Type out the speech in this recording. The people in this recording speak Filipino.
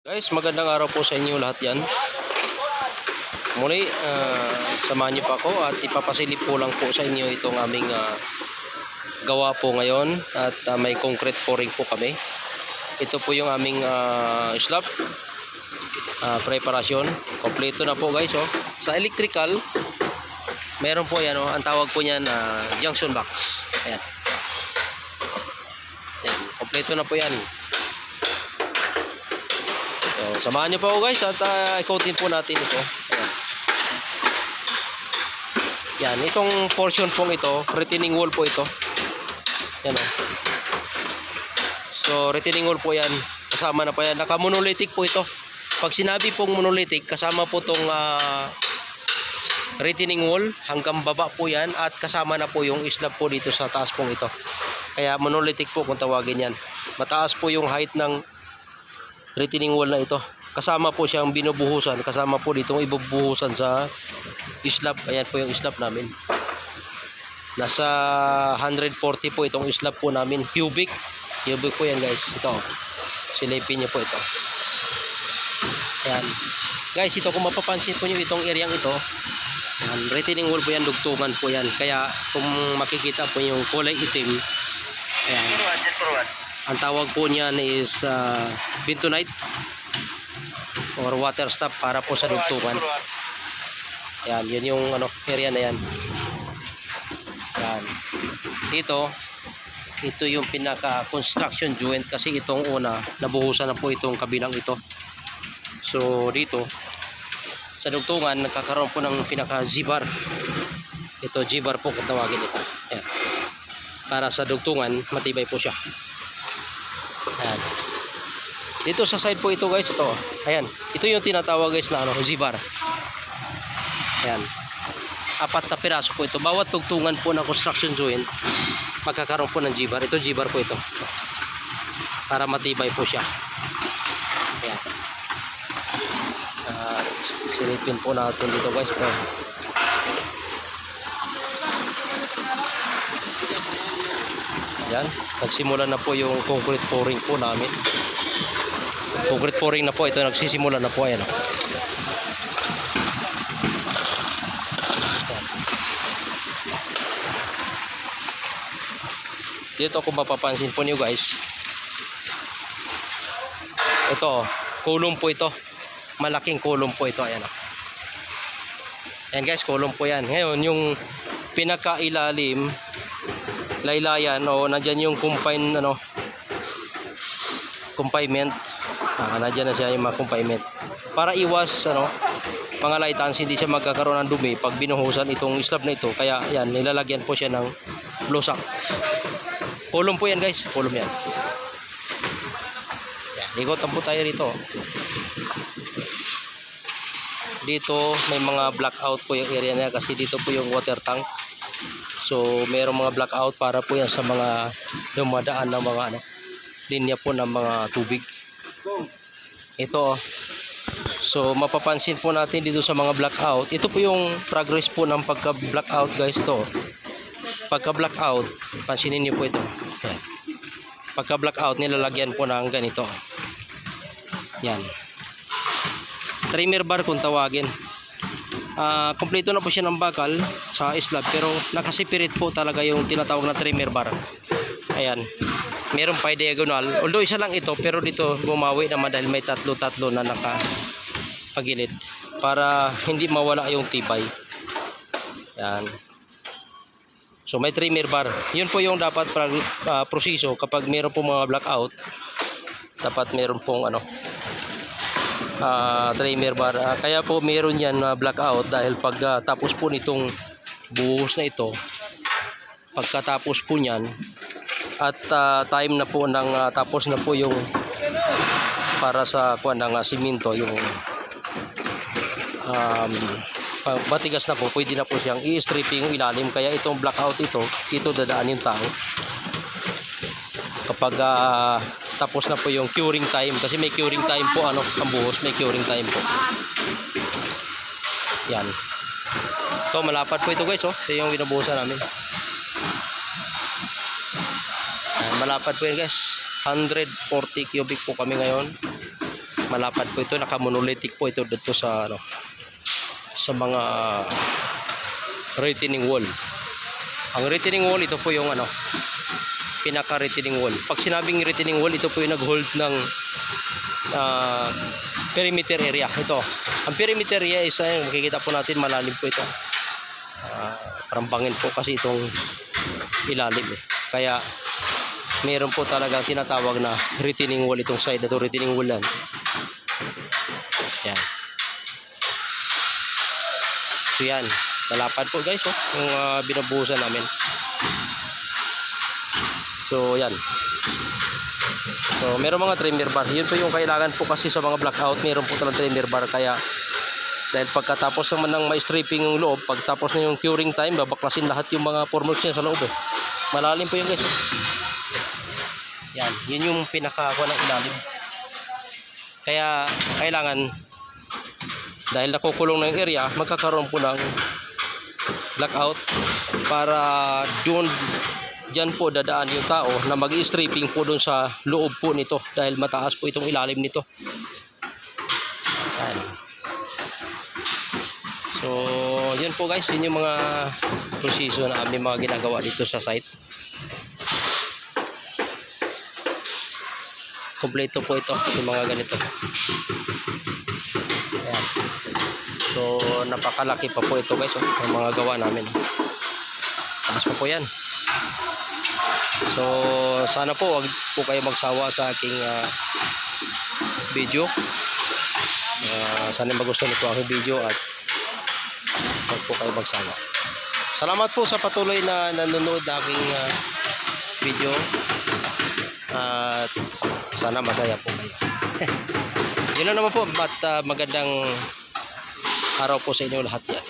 Guys, magandang araw po sa inyo lahat yan. Muli, samahan niyo pa ako at ipapasilip po lang po sa inyo itong aming gawa po ngayon. At may concrete pouring po kami. Ito po yung aming slab preparasyon. Kompleto na po guys. Oh. Sa electrical, meron po yan. Oh, ang tawag po niyan junction box. Ayan. Ayan. Kompleto na po yan. So, samahan niyo po ako guys at ikotin po natin ito. Ayan. Yan, itong portion pong ito, retaining wall po ito. Yan o. So, retaining wall po yan. Kasama na po yan. Naka-monolithic po ito. Pag sinabi pong monolithic, kasama po itong retaining wall. Hanggang baba po yan. At kasama na po yung slab po dito sa taas pong ito. Kaya monolithic po kung tawagin yan. Mataas po yung height ng retaining wall na ito. Kasama po siyang binubuhusan. Kasama po ditong ibubuhusan sa slab. Ayan po yung slab namin. Nasa 140 po itong slab po namin. Cubic. Cubic po yan guys. Ito. Silipin nyo po ito. Ayan. Guys, ito kung mapapansin po nyo itong areang ito. Ayan, retaining wall po yan. Dugtungan po yan. Kaya kung makikita po yung kulay itim. Ayan. Ang tawag po niyan is bentonite or water stop para po sa dugtungan. Ayan, yun yung area na yan. Ayan. Dito, ito yung pinaka construction joint kasi itong una, nabuhusan na po itong kabilang ito. So dito, sa dugtungan, nagkakaroon po ng pinaka G-bar. Ito, G-bar po kung tawagin ito. Ayan. Para sa dugtungan, matibay po siya. Ayan. Dito sa side po ito guys, ito. Ayan. Ito yung tinatawag guys na G-bar. Ayan. 4 na piraso po ito. Bawat tugtungan po ng construction joint, magkakaroon po ng G-bar. Ito G-bar po ito. Para matibay po siya. Ayan. At silipin po natin dito guys. Ayan. Nagsimula na po yung concrete pouring po namin. Concrete pouring na po ito, nagsisimula na po. Ayan. Dito kung mapapansin po niyo guys, ito kulong po ito, malaking kulong po ito. Ayan. Ayan guys, kulong po yan. Ngayon yung pinakailalim, laylayan o nandyan yung confinement. Nandyan na siya yung mga confinement para iwas mga lightans, hindi siya magkakaroon ng dumi pag binuhusan itong slab na ito. Kaya yan, nilalagyan po siya ng blusak. Kulong po yan guys, kulong yan. Yan, ikotan po tayo rito. Dito may mga blackout po yung area niya kasi dito po yung water tank. So mayroong mga blackout para po yan sa mga dumadaan ng mga linya po ng mga tubig. Ito. So mapapansin po natin dito sa mga blackout. Ito po yung progress po ng pagka-blackout guys. Ito. Pagka-blackout, pansinin niyo po ito. Yan. Pagka-blackout, nilalagyan po ng ganito. Yan. Trimmer bar kung tawagin. Kompleto na po siya ng bakal sa slab pero nakasipirit po talaga yung tinatawag na trimmer bar. Ayan. Meron pa diagonal. Although isa lang ito pero dito bumawi naman dahil may tatlo na nakapagilid para hindi mawala yung tibay. Yan. So may trimmer bar. Yun po yung dapat proseso kapag meron po mga blackout. Dapat meron pong trimmer bar. Kaya po meron yan blackout dahil pag tapos po nitong buhos na ito, pagkatapos po niyan at time na po ng tapos na po yung para sa kuwan ng simento, yung matigas na po, pwede na po siyang i-stripping yung ilalim. Kaya itong blackout ito dadaan yung tao kapag tapos na po yung curing time, kasi may curing time po ang buhos, may curing time po. Yan. So malapad po ito guys. Ito yung binubuhusan namin. Malapad po yan guys. 140 cubic po kami ngayon. Malapad po ito, naka-monolithic po ito dito sa ano, sa mga retaining wall. Ang retaining wall, ito po yung ano, pinaka-retaining wall. Pag sinabing retaining wall, ito po yung nag-hold ng perimeter area. Ito, ang perimeter area is makikita po natin, malalim po ito. Parang bangin po kasi itong ilalim eh. Kaya meron po talagang tinatawag na retaining wall itong side na ito, retaining wall yan. Yan. So yan, malapad po guys, oh, yung binabuhusan namin. So yan. So meron mga trimmer bar. Yun po yung kailangan po kasi sa mga blackout, meron po talagang trimmer bar. Kaya dahil pagkatapos naman ng ma-stripping yung loob, pagtapos na yung curing time, babaklasin lahat yung mga formals niya sa loob eh. Malalim po yun guys. Yan, yun yung pinaka-ako ng ilalim. Kaya kailangan, dahil nakukulong ng area, magkakaroon po ng blackout para dyan po dadaan yung tao na mag-stripping po dun sa loob po nito dahil mataas po itong ilalim nito. Yan. So yun po guys, yun yung mga proseso na aming mga ginagawa dito sa site. Kompleto po ito, yung mga ganito. Ayan. So napakalaki pa po ito guys, oh, yung mga gawa namin. Taas pa po yan. So sana po wag po kayo magsawa sa aking video. Sana magustuhan nito ang video at wag po kayo magsawa. Salamat po sa patuloy na nanonood na aking video at sana masaya po kayo. Yun lang naman po at magandang araw po sa inyo lahat yan.